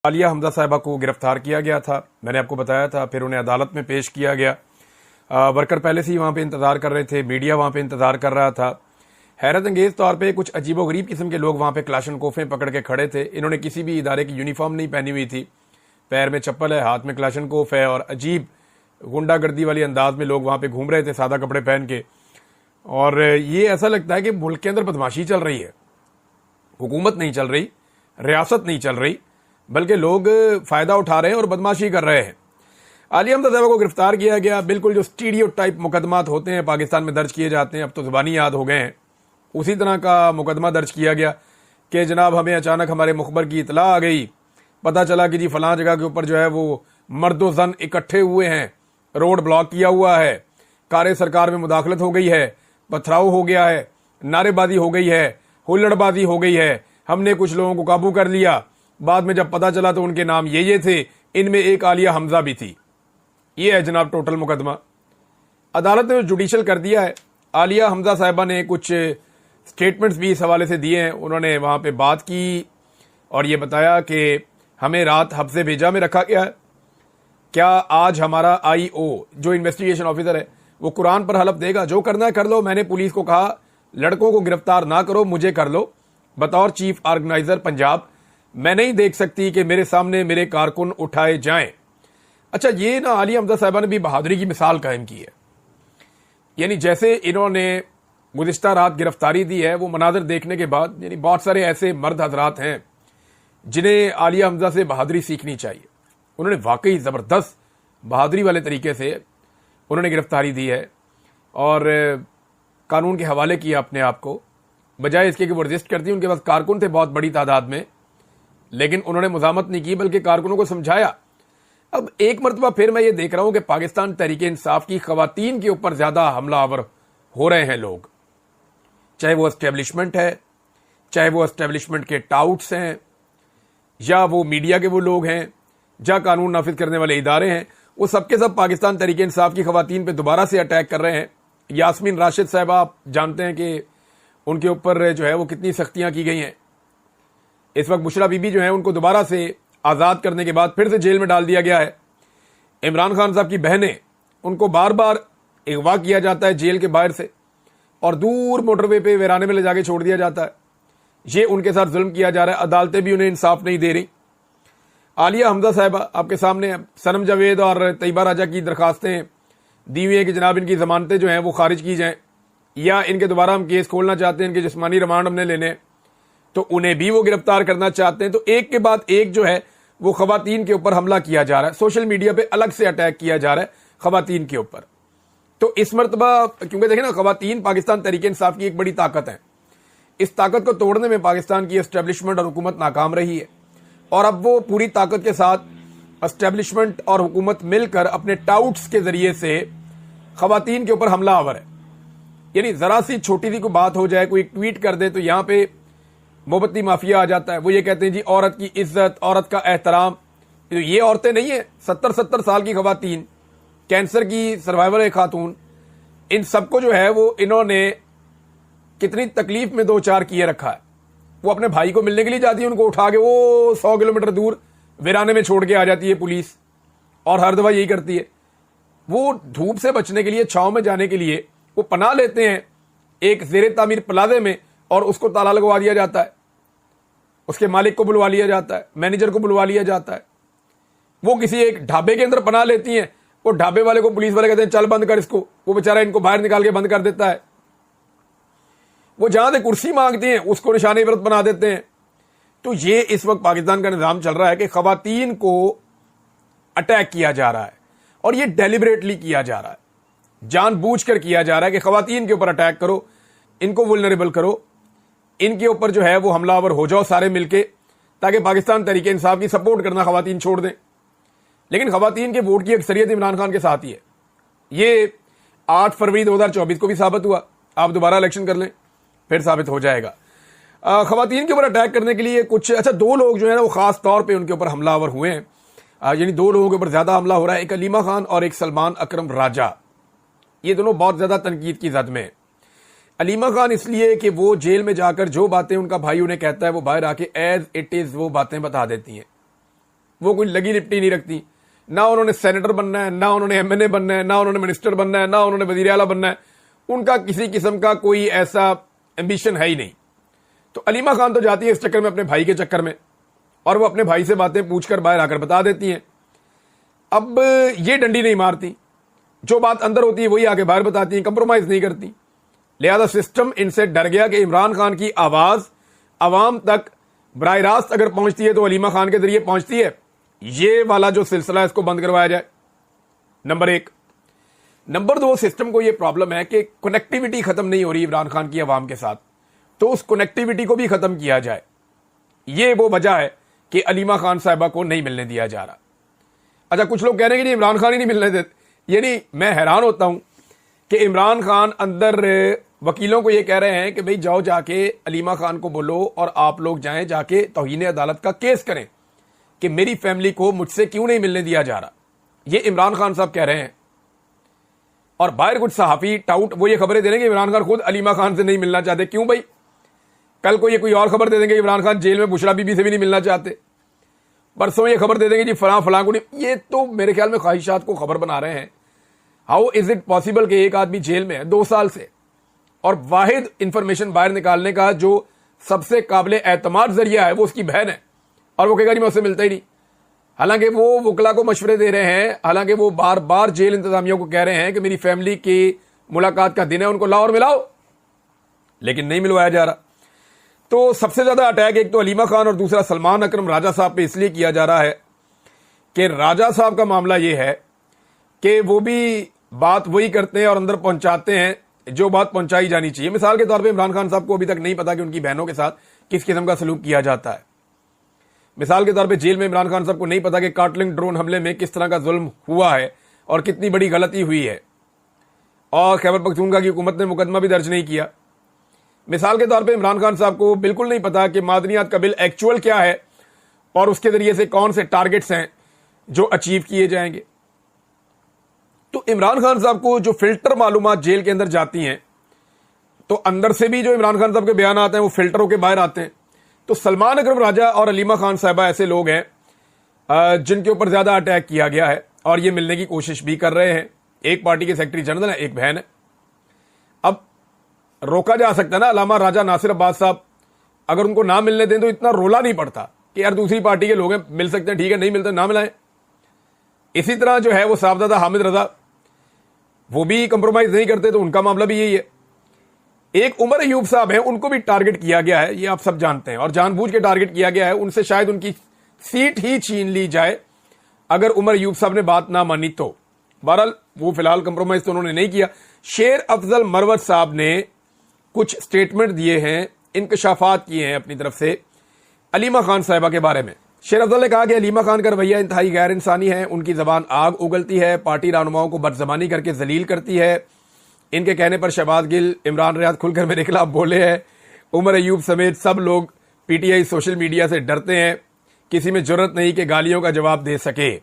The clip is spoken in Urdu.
عالیہ حمزہ صاحبہ کو گرفتار کیا گیا تھا، میں نے آپ کو بتایا تھا، پھر انہیں عدالت میں پیش کیا گیا۔ ورکر پہلے سے ہی وہاں پہ انتظار کر رہے تھے، میڈیا وہاں پہ انتظار کر رہا تھا۔ حیرت انگیز طور پہ کچھ عجیب و غریب قسم کے لوگ وہاں پہ کلاشنکوفیں پکڑ کے کھڑے تھے۔ انہوں نے کسی بھی ادارے کی یونیفارم نہیں پہنی ہوئی تھی، پیر میں چپل ہے، ہاتھ میں کلاشنکوف ہے، اور عجیب گنڈا گردی والی انداز میں لوگ وہاں پہ گھوم رہے تھے سادہ کپڑے پہن کے۔ اور یہ ایسا لگتا ہے کہ ملک کے اندر بدماشی چل رہی ہے، حکومت نہیں چل رہی، ریاست نہیں چل رہی، بلکہ لوگ فائدہ اٹھا رہے ہیں اور بدماشی کر رہے ہیں۔ عالیہ حمزہ صاحبہ کو گرفتار کیا گیا، بالکل جو اسٹیریو ٹائپ مقدمات ہوتے ہیں پاکستان میں درج کیے جاتے ہیں، اب تو زبانی یاد ہو گئے ہیں، اسی طرح کا مقدمہ درج کیا گیا کہ جناب ہمیں اچانک ہمارے مخبر کی اطلاع آ گئی، پتہ چلا کہ جی فلاں جگہ کے اوپر جو ہے وہ مرد و زن اکٹھے ہوئے ہیں، روڈ بلاک کیا ہوا ہے، کار سرکار میں مداخلت ہو گئی ہے، پتھراؤ ہو گیا ہے، نعرے بازی ہو گئی ہے، ہلڑ بازی ہو گئی ہے، ہم نے کچھ لوگوں کو قابو کر لیا۔ بعد میں جب پتہ چلا تو ان کے نام یہ تھے، ان میں ایک عالیہ حمزہ بھی تھی۔ یہ ہے جناب ٹوٹل مقدمہ۔ عدالت نے جوڈیشل کر دیا ہے۔ عالیہ حمزہ صاحبہ نے کچھ سٹیٹمنٹس بھی اس حوالے سے دیے ہیں، انہوں نے وہاں پہ بات کی اور یہ بتایا کہ ہمیں رات حبس بھیجا میں رکھا گیا ہے، کیا آج ہمارا آئی او جو انویسٹیگیشن آفیسر ہے وہ قرآن پر حلف دے گا؟ جو کرنا ہے کر لو، میں نے پولیس کو کہا لڑکوں کو گرفتار نہ کرو، مجھے کر لو۔ بطور چیف آرگنائزر پنجاب میں نہیں دیکھ سکتی کہ میرے سامنے میرے کارکن اٹھائے جائیں۔ اچھا، یہ نا عالیہ حمزہ صاحبہ نے بھی بہادری کی مثال قائم کی ہے، یعنی جیسے انہوں نے گزشتہ رات گرفتاری دی ہے، وہ مناظر دیکھنے کے بعد یعنی بہت سارے ایسے مرد حضرات ہیں جنہیں عالیہ حمزہ سے بہادری سیکھنی چاہیے۔ انہوں نے واقعی زبردست بہادری والے طریقے سے انہوں نے گرفتاری دی ہے اور قانون کے حوالے کیا اپنے آپ کو، بجائے اس کے کہ وہ رجسٹ کرتی۔ ان کے پاس کارکن تھے بہت بڑی تعداد میں، لیکن انہوں نے مزاحمت نہیں کی بلکہ کارکنوں کو سمجھایا۔ اب ایک مرتبہ پھر میں یہ دیکھ رہا ہوں کہ پاکستان تحریک انصاف کی خواتین کے اوپر زیادہ حملہ آور ہو رہے ہیں لوگ، چاہے وہ اسٹیبلشمنٹ ہے، چاہے وہ اسٹیبلشمنٹ کے ٹاؤٹس ہیں، یا وہ میڈیا کے وہ لوگ ہیں، یا قانون نافذ کرنے والے ادارے ہیں، وہ سب کے سب پاکستان تحریک انصاف کی خواتین پہ دوبارہ سے اٹیک کر رہے ہیں۔ یاسمین راشد صاحبہ آپ جانتے ہیں کہ ان کے اوپر جو ہے وہ کتنی سختیاں کی گئی ہیں۔ اس وقت بشرا بی بی جو ہے ان کو دوبارہ سے آزاد کرنے کے بعد پھر سے جیل میں ڈال دیا گیا ہے۔ عمران خان صاحب کی بہنیں، ان کو بار بار اغوا کیا جاتا ہے جیل کے باہر سے اور دور موٹر وے پہ ویرانے میں لے جا کے چھوڑ دیا جاتا ہے۔ یہ ان کے ساتھ ظلم کیا جا رہا ہے، عدالتیں بھی انہیں انصاف نہیں دے رہی۔ عالیہ حمزہ صاحبہ آپ کے سامنے سنم جاوید اور طیبہ راجہ کی درخواستیں دی ہوئی ہیں کہ جناب ان کی ضمانتیں جو ہیں وہ خارج کی جائیں، یا ان کے دوبارہ ہم کیس کھولنا چاہتے ہیں، ان کے جسمانی ریمانڈ ہم نے لینے ہیں، تو انہیں بھی وہ گرفتار کرنا چاہتے ہیں۔ تو ایک کے بعد ایک جو ہے وہ خواتین کے اوپر حملہ کیا جا رہا ہے، سوشل میڈیا پہ الگ سے اٹیک کیا جا رہا ہے خواتین کے اوپر۔ تو اس مرتبہ کیونکہ دیکھیں نا، خواتین پاکستان تحریک انصاف کی ایک بڑی طاقت ہے، اس طاقت کو توڑنے میں پاکستان کی اسٹیبلشمنٹ اور حکومت ناکام رہی ہے، اور اب وہ پوری طاقت کے ساتھ اسٹیبلشمنٹ اور حکومت مل کر اپنے ٹاؤٹس کے ذریعے سے خواتین کے اوپر حملہ آور ہے۔ یعنی ذرا سی چھوٹی سی کوئی بات ہو جائے، کوئی ٹویٹ کر دے تو یہاں پہ محبتی مافیا آ جاتا ہے، وہ یہ کہتے ہیں جی عورت کی عزت، عورت کا احترام۔ یہ عورتیں نہیں ہیں، 70 سال کی خواتین، کینسر کی سروائیور خاتون، ان سب کو جو ہے وہ انہوں نے کتنی تکلیف میں دو چار کیے رکھا ہے۔ وہ اپنے بھائی کو ملنے کے لیے جاتی ہے، ان کو اٹھا کے وہ 100 کلومیٹر دور ویرانے میں چھوڑ کے آ جاتی ہے پولیس، اور ہر دفعہ یہی کرتی ہے۔ وہ دھوپ سے بچنے کے لیے، چھاؤں میں جانے کے لیے وہ پناہ لیتے ہیں ایک زیر تعمیر پلازے میں، اور اس کو تالا لگوا دیا جاتا ہے، اس کے مالک کو بلوا لیا جاتا ہے، مینیجر کو بلوا لیا جاتا ہے۔ وہ کسی ایک ڈھابے کے اندر پناہ لیتی ہیں، وہ ڈھابے والے کو پولیس والے کہتے ہیں چل بند کر اس کو، وہ بیچارہ ان کو باہر نکال کے بند کر دیتا ہے۔ وہ جہاں سے کرسی مانگتے ہیں اس کو نشان عبرت بنا دیتے ہیں۔ تو یہ اس وقت پاکستان کا نظام چل رہا ہے کہ خواتین کو اٹیک کیا جا رہا ہے، اور یہ ڈیلیبریٹلی کیا جا رہا ہے، جان بوجھ کر کیا جا رہا ہے کہ خواتین کے اوپر اٹیک کرو، ان کو وولنریبل کرو، ان کے اوپر جو ہے وہ حملہ آور ہو جاؤ سارے مل کے، تاکہ پاکستان تحریک انصاف کی سپورٹ کرنا خواتین چھوڑ دیں۔ لیکن خواتین کے ووٹ کی اکثریت عمران خان کے ساتھ ہی ہے۔ یہ 8 فروری 2024 کو بھی ثابت ہوا، آپ دوبارہ الیکشن کر لیں پھر ثابت ہو جائے گا۔ خواتین کے اوپر اٹیک کرنے کے لیے کچھ دو لوگ جو ہے نا وہ خاص طور پہ ان کے اوپر حملہ آور ہوئے ہیں، یعنی 2 لوگوں کے اوپر زیادہ حملہ ہو رہا ہے، ایک علیمہ خان اور ایک سلمان اکرم راجہ۔ یہ دونوں بہت زیادہ تنقید کی زد میں ہیں۔ علیمہ خان اس لیے کہ وہ جیل میں جا کر جو باتیں ان کا بھائی انہیں کہتا ہے وہ باہر آ کے ایز اٹ از وہ باتیں بتا دیتی ہیں، وہ کوئی لگی لپٹی نہیں رکھتی. نہ انہوں نے سینیٹر بننا ہے, نہ انہوں نے ایم این اے بننا ہے, نہ انہوں نے منسٹر بننا ہے, نہ انہوں نے وزیر اعلیٰ بننا ہے. ان کا کسی قسم کا کوئی ایسا ایمبیشن ہے ہی نہیں. تو علیمہ خان تو جاتی ہے اس چکر میں اپنے بھائی کے چکر میں, اور وہ اپنے بھائی سے باتیں پوچھ کر باہر آ کر بتا دیتی ہیں. اب یہ ڈنڈی نہیں مارتی, جو بات اندر ہوتی ہے وہی آگے باہر بتاتی ہیں, کمپرومائز نہیں کرتی. لہذا سسٹم ان سے ڈر گیا کہ عمران خان کی آواز عوام تک براہ راست اگر پہنچتی ہے تو علیمہ خان کے ذریعے پہنچتی ہے. یہ والا جو سلسلہ ہے اس کو بند کروایا جائے, نمبر 1. نمبر 2, سسٹم کو یہ پرابلم ہے کہ کنیکٹیوٹی ختم نہیں ہو رہی عمران خان کی عوام کے ساتھ, تو اس کنیکٹیوٹی کو بھی ختم کیا جائے. یہ وہ وجہ ہے کہ علیمہ خان صاحبہ کو نہیں ملنے دیا جا رہا. اچھا, کچھ لوگ کہہ رہے ہیں کہ نہیں عمران خان ہی نہیں ملنے دیتے. یعنی میں حیران ہوتا ہوں کہ عمران خان اندر وکیلوں کو یہ کہہ رہے ہیں کہ بھئی جاؤ جا کے علیمہ خان کو بولو اور آپ لوگ جائیں جا کے توہین عدالت کا کیس کریں کہ میری فیملی کو مجھ سے کیوں نہیں ملنے دیا جا رہا. یہ عمران خان صاحب کہہ رہے ہیں. اور باہر کچھ صحافی ٹاؤٹ وہ یہ خبریں دے رہے ہیں کہ عمران خان خود علیمہ خان سے نہیں ملنا چاہتے. کیوں بھائی؟ کل کو یہ کوئی اور خبر دے دیں گے عمران خان جیل میں بشرا بی بی سے بھی نہیں ملنا چاہتے. پرسوں یہ خبر دے دیں گے جی فلاں فلاں کو نہیں. یہ تو میرے خیال میں خواہشات کو خبر بنا رہے ہیں. ہاؤ از اٹ پاسبل کہ ایک آدمی جیل میں ہے 2 سال سے, اور واحد انفارمیشن باہر نکالنے کا جو سب سے قابل اعتماد ذریعہ ہے وہ اس کی بہن ہے, اور وہ کہے گا نہیں میں اس سے ملتا ہی نہیں. حالانکہ وہ وکلا کو مشورے دے رہے ہیں, حالانکہ وہ بار بار جیل انتظامیہ کو کہہ رہے ہیں کہ میری فیملی کی ملاقات کا دن ہے, ان کو لاؤ اور ملاؤ, لیکن نہیں ملوایا جا رہا. تو سب سے زیادہ اٹیک ایک تو علیمہ خان اور دوسرا سلمان اکرم راجہ صاحب پہ اس لیے کیا جا رہا ہے کہ راجہ صاحب کا معاملہ یہ ہے کہ وہ بھی بات وہی کرتے ہیں اور اندر پہنچاتے ہیں جو بات پہنچائی جانی چاہیے. مثال کے طور پہ عمران خان صاحب کو ابھی تک نہیں پتا کہ ان کی بہنوں کے ساتھ کس قسم کا سلوک کیا جاتا ہے. مثال کے طور پہ جیل میں عمران خان صاحب کو نہیں پتا کہ کارٹلنگ ڈرون حملے میں کس طرح کا ظلم ہوا ہے اور کتنی بڑی غلطی ہوئی ہے, اور خیبر پختونخوا کی حکومت نے مقدمہ بھی درج نہیں کیا. مثال کے طور پہ عمران خان صاحب کو بالکل نہیں پتا کہ معدنیات کا بل ایکچوئل کیا ہے اور اس کے ذریعے سے کون سے ٹارگٹس ہیں جو اچیو کیے جائیں گے. تو عمران خان صاحب کو جو فلٹر معلومات جیل کے اندر جاتی ہیں تو اندر سے بھی جو عمران خان صاحب کے بیانات ہیں وہ فلٹر ہو کے باہر آتے ہیں. تو سلمان اکرم راجہ اور علیمہ خان صاحبہ ایسے لوگ ہیں جن کے اوپر زیادہ اٹیک کیا گیا ہے, اور یہ ملنے کی کوشش بھی کر رہے ہیں. ایک پارٹی کے سیکرٹری جنرل ہیں, ایک بہن ہے. اب روکا جا سکتا ہے نا, علامہ راجہ ناصر عباس صاحب اگر ان کو نہ ملنے دیں تو اتنا رولا نہیں پڑتا کہ یار دوسری پارٹی کے لوگ ہیں, مل سکتے ہیں ٹھیک ہے, نہیں ملتے نہ ملائیں. اسی طرح جو ہے وہ صاحبزادہ حامد رضا وہ بھی کمپرومائز نہیں کرتے, تو ان کا معاملہ بھی یہی ہے. ایک عمر ایوب صاحب ہیں, ان کو بھی ٹارگٹ کیا گیا ہے, یہ آپ سب جانتے ہیں, اور جان بوجھ کے ٹارگٹ کیا گیا ہے. ان سے شاید ان کی سیٹ ہی چھین لی جائے اگر عمر ایوب صاحب نے بات نہ مانی تو. بہرحال وہ فی الحال کمپرومائز تو انہوں نے نہیں کیا. شیر افضل مروت صاحب نے کچھ سٹیٹمنٹ دیے ہیں, انکشافات کیے ہیں اپنی طرف سے علیمہ خان صاحبہ کے بارے میں. شیر افضل نے کہا کہ علیمہ خان کا رویہ انتہائی غیر انسانی ہے, ان کی زبان آگ اگلتی ہے, پارٹی رہنماؤں کو بدزبانی کر کے ذلیل کرتی ہے. ان کے کہنے پر شہباز گل, عمران ریاض کھل کر میرے خلاف بولے ہیں. عمر ایوب سمیت سب لوگ P T I social media سے ڈرتے ہیں, کسی میں جرت نہیں کہ گالیوں کا جواب دے سکے.